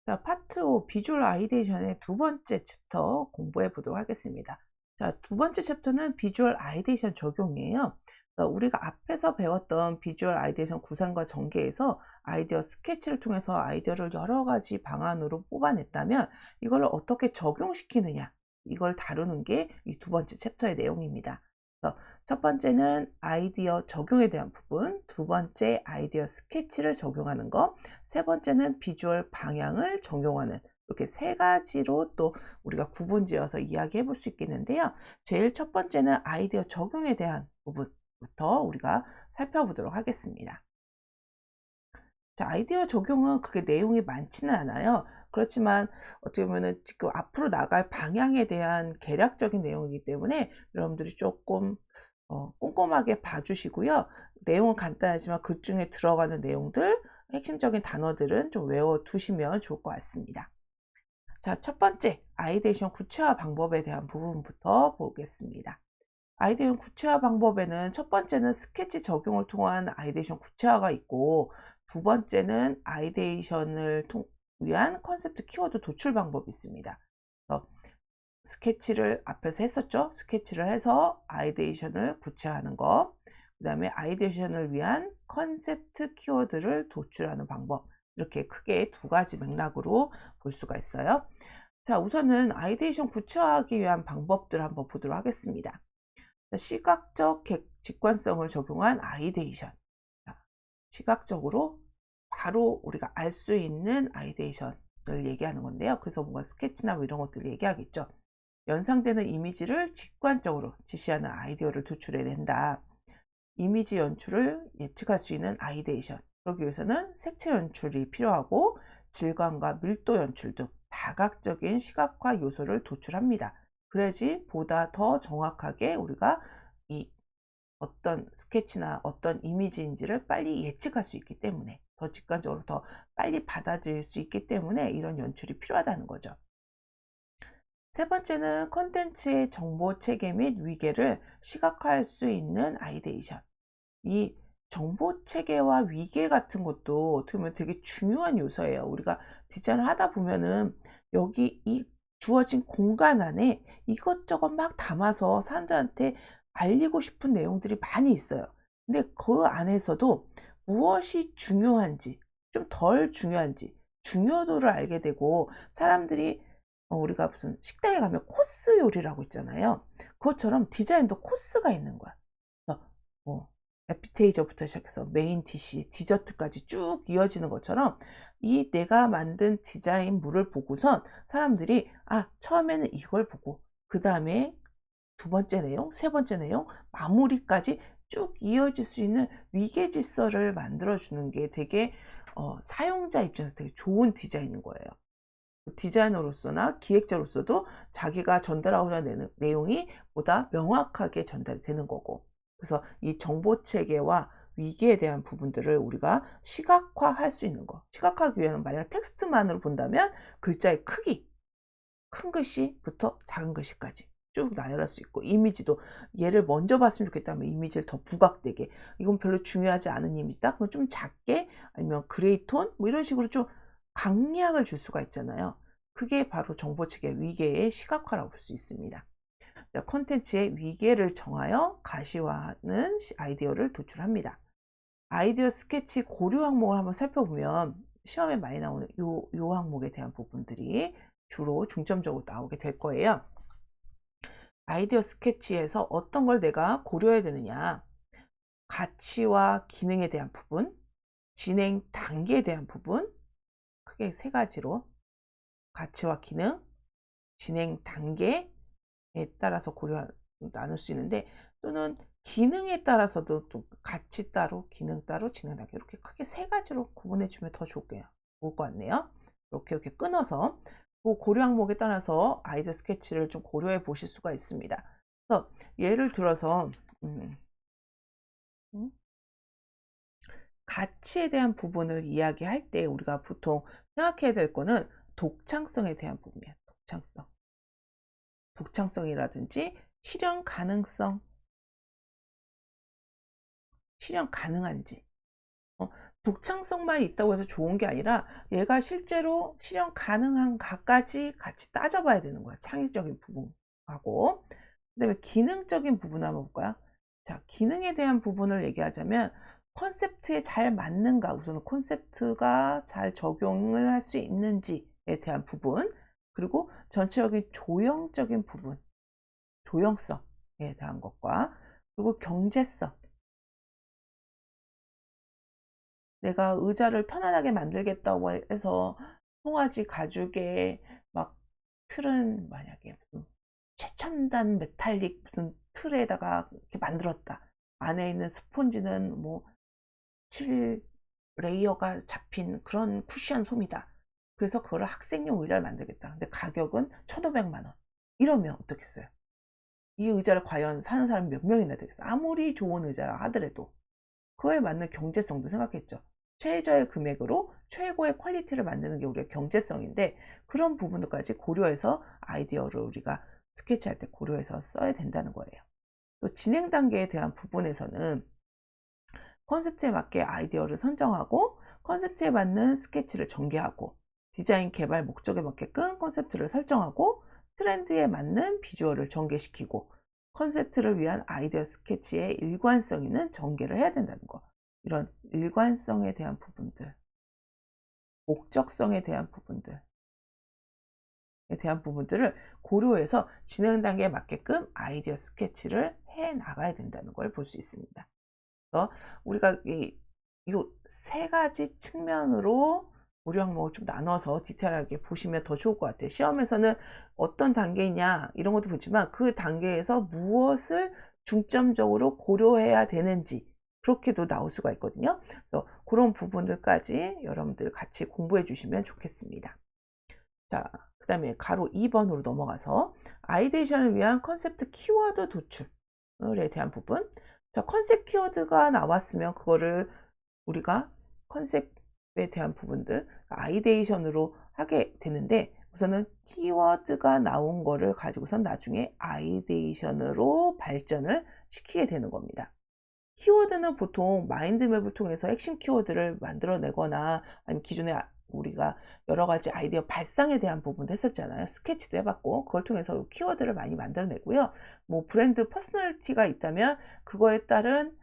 자, 파트 5 비주얼 아이디에이션의 두 번째 챕터 공부해 보도록 하겠습니다. 자, 두 번째 챕터는 비주얼 아이디에이션 적용이에요. 우리가 앞에서 배웠던 비주얼 아이디에이션 구상과 전개에서 아이디어 스케치를 통해서 아이디어를 여러 가지 방안으로 뽑아냈다면 이걸 어떻게 적용시키느냐, 이걸 다루는 게 이 두 번째 챕터의 내용입니다. 첫 번째는 아이디어 적용에 대한 부분, 두 번째 아이디어 스케치를 적용하는 거, 세 번째는 비주얼 방향을 적용하는, 이렇게 세 가지로 또 우리가 구분지어서 이야기해 볼 수 있겠는데요. 제일 첫 번째는 아이디어 적용에 대한 부분부터 우리가 살펴보도록 하겠습니다. 자, 아이디어 적용은 그렇게 내용이 많지는 않아요. 그렇지만 어떻게 보면은 지금 앞으로 나갈 방향에 대한 개략적인 내용이기 때문에 여러분들이 조금 꼼꼼하게 봐주시고요. 내용은 간단하지만 그 중에 들어가는 내용들, 핵심적인 단어들은 좀 외워두시면 좋을 것 같습니다. 자, 첫 번째, 아이디에이션 구체화 방법에 대한 부분부터 보겠습니다. 아이디에이션 구체화 방법에는 첫 번째는 스케치 적용을 통한 아이디에이션 구체화가 있고, 두 번째는 아이디에이션을 위한 컨셉트 키워드 도출 방법이 있습니다. 스케치를 앞에서 했었죠. 스케치를 해서 아이디에이션을 구체화하는 거, 그 다음에 아이디에이션을 위한 컨셉트 키워드를 도출하는 방법, 이렇게 크게 두 가지 맥락으로 볼 수가 있어요. 자, 우선은 아이디에이션 구체화하기 위한 방법들을 한번 보도록 하겠습니다. 시각적 직관성을 적용한 아이디에이션, 시각적으로 바로 우리가 알 수 있는 아이디에이션을 얘기하는 건데요. 그래서 뭔가 스케치나 뭐 이런 것들을 얘기하겠죠. 연상되는 이미지를 직관적으로 지시하는 아이디어를 도출해낸다. 이미지 연출을 예측할 수 있는 아이디에이션, 그러기 위해서는 색채 연출이 필요하고 질감과 밀도 연출 등 다각적인 시각화 요소를 도출합니다. 그래야지 보다 더 정확하게 우리가 이 어떤 스케치나 어떤 이미지인지를 빨리 예측할 수 있기 때문에, 더 직관적으로 더 빨리 받아들일 수 있기 때문에 이런 연출이 필요하다는 거죠. 세 번째는 콘텐츠의 정보 체계 및 위계를 시각화할 수 있는 아이디에이션. 이 정보 체계와 위계 같은 것도 어떻게 보면 되게 중요한 요소예요. 우리가 디자인을 하다 보면은 여기 이 주어진 공간 안에 이것저것 막 담아서 사람들한테 알리고 싶은 내용들이 많이 있어요. 근데 그 안에서도 무엇이 중요한지, 좀 덜 중요한지, 중요도를 알게 되고, 사람들이 우리가 무슨 식당에 가면 코스 요리라고 있잖아요. 그것처럼 디자인도 코스가 있는 거야. 뭐 에피테이저부터 시작해서 메인 디시, 디저트까지 쭉 이어지는 것처럼 이 내가 만든 디자인물을 보고선 사람들이 처음에는 이걸 보고 그 다음에 두 번째 내용, 세 번째 내용, 마무리까지 쭉 이어질 수 있는 위계 질서를 만들어주는 게 되게 사용자 입장에서 되게 좋은 디자인인 거예요. 디자이너로서나 기획자로서도 자기가 전달하고자 하는 내용이 보다 명확하게 전달이 되는 거고, 그래서 이 정보 체계와 위기에 대한 부분들을 우리가 시각화할 수 있는 거, 시각화하기 위해서는 만약 텍스트만으로 본다면 글자의 크기, 큰 글씨부터 작은 글씨까지 쭉 나열할 수 있고, 이미지도 얘를 먼저 봤으면 좋겠다면 이미지를 더 부각되게, 이건 별로 중요하지 않은 이미지다 그럼 좀 작게, 아니면 그레이톤 뭐 이런 식으로 좀 강약을 줄 수가 있잖아요. 그게 바로 정보체계 위계의 시각화라고 볼 수 있습니다. 콘텐츠의 위계를 정하여 가시화하는 아이디어를 도출합니다. 아이디어 스케치 고려 항목을 한번 살펴보면 시험에 많이 나오는 요 항목에 대한 부분들이 주로 중점적으로 나오게 될 거예요. 아이디어 스케치에서 어떤 걸 내가 고려해야 되느냐, 가치와 기능에 대한 부분, 진행 단계에 대한 부분, 크게 세 가지로 가치와 기능, 진행 단계에 따라서 나눌 수 있는데, 또는 기능에 따라서도 또 가치 따로, 기능 따로, 진행 단계, 이렇게 크게 세 가지로 구분해 주면 더 좋을 것 같네요. 이렇게 끊어서 그 고려 항목에 따라서 아이디어 스케치를 좀 고려해 보실 수가 있습니다. 그래서 예를 들어서 가치에 대한 부분을 이야기할 때 우리가 보통 생각해야 될 거는 독창성에 대한 부분이에요. 독창성이라든지 실현 가능성, 실현 가능한지, 독창성만 있다고 해서 좋은 게 아니라 얘가 실제로 실현 가능한가까지 같이 따져봐야 되는 거야. 창의적인 부분하고. 그다음에 기능적인 부분 한번 볼까요? 자, 기능에 대한 부분을 얘기하자면 컨셉트에 잘 맞는가, 우선은 콘셉트가 잘 적용을 할 수 있는지에 대한 부분, 그리고 전체적인 조형적인 부분, 조형성에 대한 것과, 그리고 경제성, 내가 의자를 편안하게 만들겠다고 해서 송아지 가죽에 막 틀은 만약에 무슨 최첨단 메탈릭 무슨 틀에다가 이렇게 만들었다. 안에 있는 스폰지는 뭐 7 레이어가 잡힌 그런 쿠션 솜이다. 그래서 그거를 학생용 의자를 만들겠다. 근데 가격은 1,500만 원. 이러면 어떻겠어요? 이 의자를 과연 사는 사람이 몇 명이나 되겠어요? 아무리 좋은 의자라 하더라도 그거에 맞는 경제성도 생각했죠. 최저의 금액으로 최고의 퀄리티를 만드는 게 우리의 경제성인데, 그런 부분들까지 고려해서 아이디어를 우리가 스케치할 때 고려해서 써야 된다는 거예요. 또 진행 단계에 대한 부분에서는 컨셉트에 맞게 아이디어를 선정하고 컨셉트에 맞는 스케치를 전개하고 디자인 개발 목적에 맞게끔 컨셉트를 설정하고 트렌드에 맞는 비주얼을 전개시키고 컨셉트를 위한 아이디어 스케치의 일관성 있는 전개를 해야 된다는 거. 이런 일관성에 대한 부분들, 목적성에 대한 부분들에 대한 부분들을 고려해서 진행 단계에 맞게끔 아이디어 스케치를 해 나가야 된다는 걸 볼 수 있습니다. 그래서 우리가 이 세 가지 측면으로 우리 항목을 좀 나눠서 디테일하게 보시면 더 좋을 것 같아요. 시험에서는 어떤 단계냐 이런 것도 보지만 그 단계에서 무엇을 중점적으로 고려해야 되는지 그렇게도 나올 수가 있거든요. 그래서 그런 부분들까지 여러분들 같이 공부해 주시면 좋겠습니다. 자, 그 다음에 가로 2번으로 넘어가서 아이데이션을 위한 컨셉트 키워드 도출에 대한 부분. 자, 컨셉 키워드가 나왔으면 그거를 우리가 컨셉에 대한 부분들 아이데이션으로 하게 되는데, 우선은 키워드가 나온 거를 가지고선 나중에 아이데이션으로 발전을 시키게 되는 겁니다. 키워드는 보통 마인드맵을 통해서 핵심 키워드를 만들어내거나 아니면 기존에 우리가 여러 가지 아이디어 발상에 대한 부분도 했었잖아요. 스케치도 해봤고 그걸 통해서 키워드를 많이 만들어내고요. 뭐 브랜드 퍼스널리티가 있다면 그거에 따른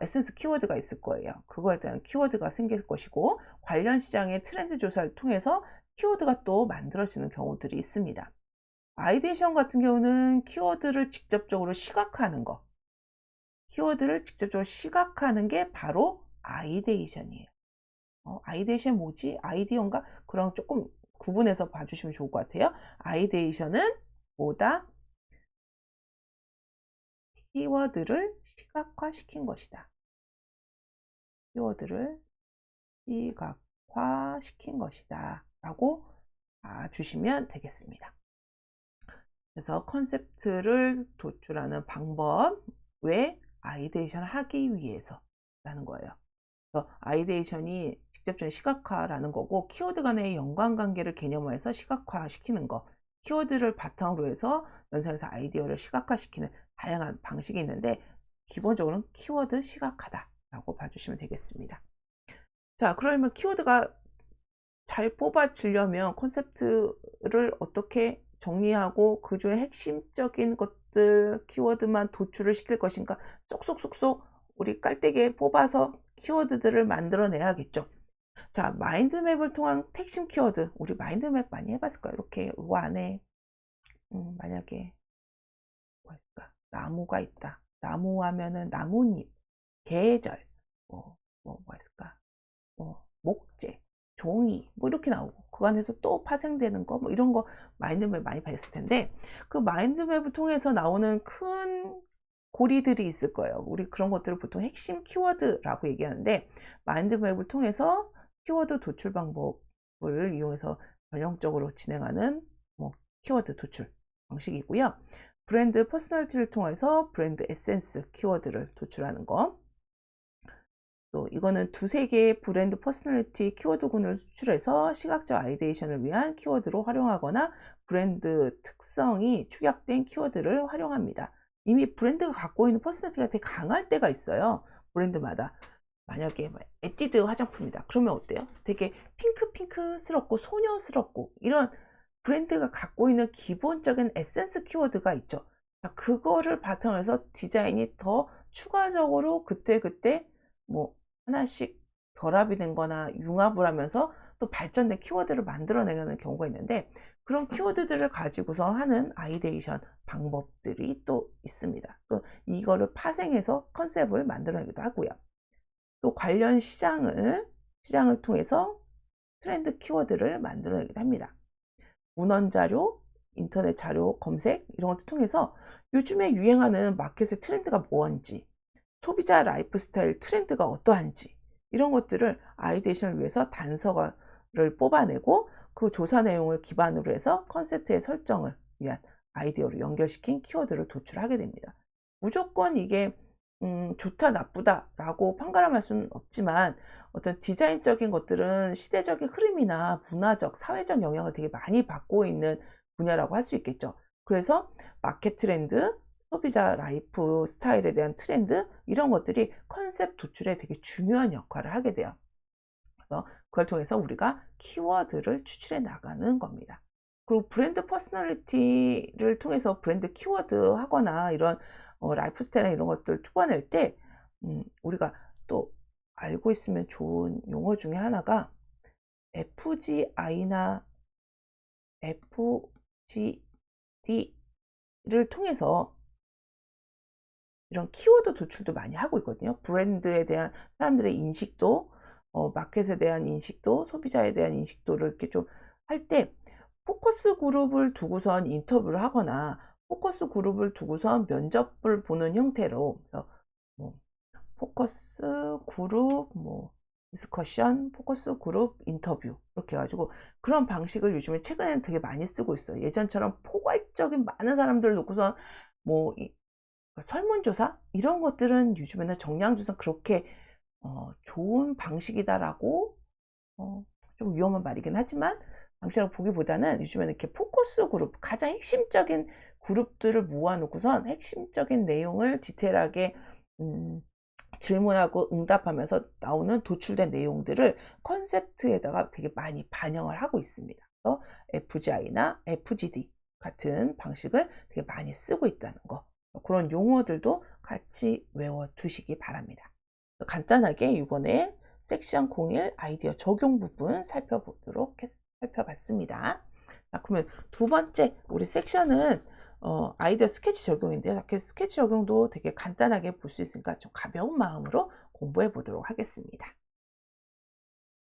에센스 키워드가 있을 거예요. 그거에 대한 키워드가 생길 것이고, 관련 시장의 트렌드 조사를 통해서 키워드가 또 만들어지는 경우들이 있습니다. 아이데이션 같은 경우는 키워드를 직접적으로 시각화하는 거, 키워드를 직접적으로 시각화하는 게 바로 아이데이션이에요. 아이데이션 뭐지? 아이디어인가? 그럼 조금 구분해서 봐주시면 좋을 것 같아요. 아이데이션은 뭐다? 키워드를 시각화시킨 것이다. 키워드를 시각화시킨 것이다 라고 봐주시면 되겠습니다. 그래서 컨셉트를 도출하는 방법, 왜 아이데이션 하기 위해서 라는 거예요. 그래서 아이데이션이 직접적인 시각화라는 거고, 키워드 간의 연관관계를 개념화해서 시각화시키는 거, 키워드를 바탕으로 해서 연산해서 아이디어를 시각화시키는 다양한 방식이 있는데, 기본적으로는 키워드 시각화다 라고 봐주시면 되겠습니다. 자, 그러면 키워드가 잘 뽑아지려면 컨셉트를 어떻게 정리하고 그 중에 핵심적인 것들 키워드만 도출을 시킬 것인가, 쏙쏙쏙쏙 우리 깔때기에 뽑아서 키워드들을 만들어내야겠죠. 자, 마인드맵을 통한 핵심 키워드, 우리 마인드맵 많이 해봤을까요? 이렇게 이 안에 만약에 뭐 있을까? 나무가 있다. 나무 하면은 나뭇잎, 계절, 뭐 있을까? 목재, 종이 뭐 이렇게 나오고, 그 안에서 또 파생되는 거 뭐 이런 거 마인드맵 많이 봤을 텐데, 그 마인드맵을 통해서 나오는 큰 고리들이 있을 거예요. 우리 그런 것들을 보통 핵심 키워드라고 얘기하는데, 마인드맵을 통해서 키워드 도출 방법을 이용해서 전형적으로 진행하는 키워드 도출 방식이고요. 브랜드 퍼스널리티를 통해서 브랜드 에센스 키워드를 도출하는 거, 또 이거는 두세 개의 브랜드 퍼스널리티 키워드군을 수출해서 시각적 아이데이션을 위한 키워드로 활용하거나 브랜드 특성이 축약된 키워드를 활용합니다. 이미 브랜드가 갖고 있는 퍼스널리티가 되게 강할 때가 있어요. 브랜드마다. 만약에 에뛰드 화장품이다. 그러면 어때요? 되게 핑크핑크스럽고 소녀스럽고 이런 브랜드가 갖고 있는 기본적인 에센스 키워드가 있죠. 그거를 바탕으로 해서 디자인이 더 추가적으로 그때그때 뭐 하나씩 결합이 된 거나 융합을 하면서 또 발전된 키워드를 만들어내는 경우가 있는데, 그런 키워드들을 가지고서 하는 아이데이션 방법들이 또 있습니다. 또 이거를 파생해서 컨셉을 만들어내기도 하고요. 또 관련 시장을 통해서 트렌드 키워드를 만들어내기도 합니다. 문헌 자료, 인터넷 자료 검색 이런 것도 통해서 요즘에 유행하는 마켓의 트렌드가 뭔지, 소비자 라이프 스타일 트렌드가 어떠한지 이런 것들을 아이데이션을 위해서 단서를 뽑아내고 그 조사 내용을 기반으로 해서 컨셉트의 설정을 위한 아이디어로 연결시킨 키워드를 도출하게 됩니다. 무조건 이게 좋다 나쁘다 라고 판가름할 수는 없지만, 어떤 디자인적인 것들은 시대적인 흐름이나 문화적 사회적 영향을 되게 많이 받고 있는 분야라고 할 수 있겠죠. 그래서 마켓 트렌드, 소비자 라이프 스타일에 대한 트렌드 이런 것들이 컨셉 도출에 되게 중요한 역할을 하게 돼요. 그래서 그걸 통해서 우리가 키워드를 추출해 나가는 겁니다. 그리고 브랜드 퍼스널리티를 통해서 브랜드 키워드 하거나 이런 라이프 스타일이나 이런 것들 뽑아낼 때 우리가 또 알고 있으면 좋은 용어 중에 하나가 FGI나 FGD를 통해서 이런 키워드 도출도 많이 하고 있거든요. 브랜드에 대한 사람들의 인식도, 마켓에 대한 인식도, 소비자에 대한 인식도를 이렇게 좀 할 때 포커스 그룹을 두고선 인터뷰를 하거나 포커스 그룹을 두고선 면접을 보는 형태로, 그래서 뭐 포커스 그룹 디스커션, 포커스 그룹 인터뷰 이렇게 해가지고 그런 방식을 요즘에 최근에는 되게 많이 쓰고 있어요. 예전처럼 포괄적인 많은 사람들 놓고선 뭐 설문조사 이런 것들은 요즘에는 정량조사 그렇게 좋은 방식이다라고 좀 위험한 말이긴 하지만 방식이라고 보기보다는 요즘에는 이렇게 포커스 그룹, 가장 핵심적인 그룹들을 모아놓고선 핵심적인 내용을 디테일하게 질문하고 응답하면서 나오는 도출된 내용들을 컨셉트에다가 되게 많이 반영을 하고 있습니다. 그래서 FGI나 FGD 같은 방식을 되게 많이 쓰고 있다는 거, 그런 용어들도 같이 외워두시기 바랍니다. 간단하게 이번에 섹션 01 아이디어 적용 부분 살펴봤습니다. 자, 그러면 두 번째 우리 섹션은 아이디어 스케치 적용인데요. 이렇게 스케치 적용도 되게 간단하게 볼 수 있으니까 좀 가벼운 마음으로 공부해 보도록 하겠습니다.